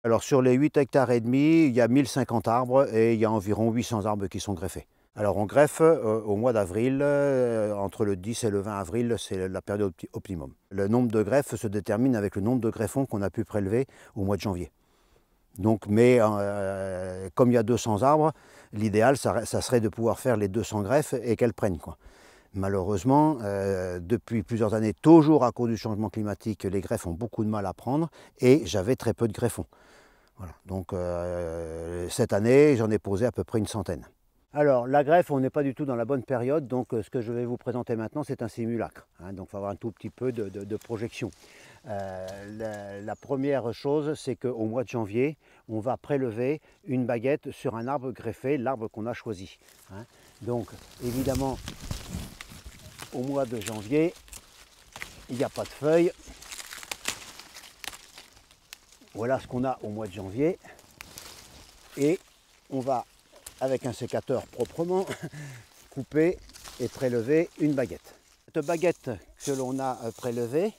Alors sur les 8 hectares et demi, il y a 1050 arbres et il y a environ 800 arbres qui sont greffés. Alors on greffe au mois d'avril, entre le 10 et le 20 avril, c'est la période optimum. Le nombre de greffes se détermine avec le nombre de greffons qu'on a pu prélever au mois de janvier. Donc, mais comme il y a 200 arbres, l'idéal, ça serait de pouvoir faire les 200 greffes et qu'elles prennent, quoi. Malheureusement, depuis plusieurs années, toujours à cause du changement climatique, les greffes ont beaucoup de mal à prendre et j'avais très peu de greffons. Voilà. Donc cette année, j'en ai posé à peu près une centaine. Alors la greffe, on n'est pas du tout dans la bonne période, donc ce que je vais vous présenter maintenant, c'est un simulacre. Donc il faut avoir un tout petit peu de projection. La première chose, c'est qu'au mois de janvier, on va prélever une baguette sur un arbre greffé, l'arbre qu'on a choisi. Donc évidemment, au mois de janvier, il n'y a pas de feuilles. Voilà ce qu'on a au mois de janvier. Et on va, avec un sécateur proprement, couper et prélever une baguette. Cette baguette que l'on a prélevée,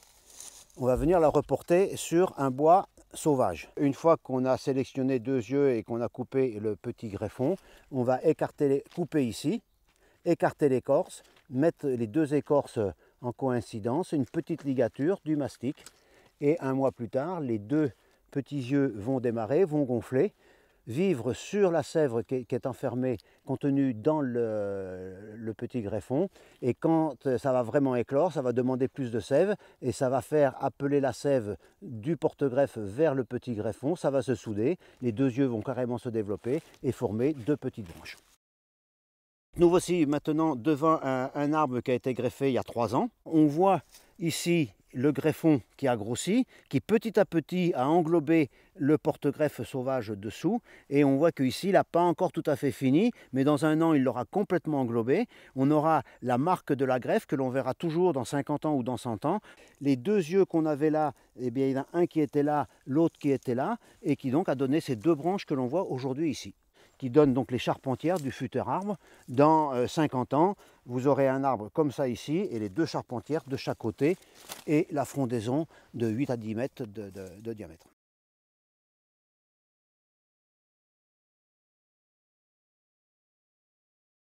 on va venir la reporter sur un bois sauvage. Une fois qu'on a sélectionné 2 yeux et qu'on a coupé le petit greffon, on va couper ici, écarter l'écorce, mettre les 2 écorces en coïncidence, une petite ligature, du mastic, et un mois plus tard, les 2 petits yeux vont démarrer, vont gonfler, vivre sur la sève qui est enfermée, contenue dans le petit greffon. Et quand ça va vraiment éclore, ça va demander plus de sève et ça va faire appeler la sève du porte-greffe vers le petit greffon. Ça va se souder, les 2 yeux vont carrément se développer et former 2 petites branches. Nous voici maintenant devant un arbre qui a été greffé il y a 3 ans. On voit ici le greffon qui a grossi, qui petit à petit a englobé le porte-greffe sauvage dessous. Et on voit qu'ici, il n'a pas encore tout à fait fini, mais dans un an, il l'aura complètement englobé. On aura la marque de la greffe que l'on verra toujours dans 50 ans ou dans 100 ans. Les 2 yeux qu'on avait là, eh bien, il y en a un qui était là, l'autre qui était là, et qui donc a donné ces 2 branches que l'on voit aujourd'hui ici, qui donne donc les charpentières du futur arbre. Dans 50 ans, vous aurez un arbre comme ça ici, et les 2 charpentières de chaque côté, et la frondaison de 8 à 10 mètres de diamètre.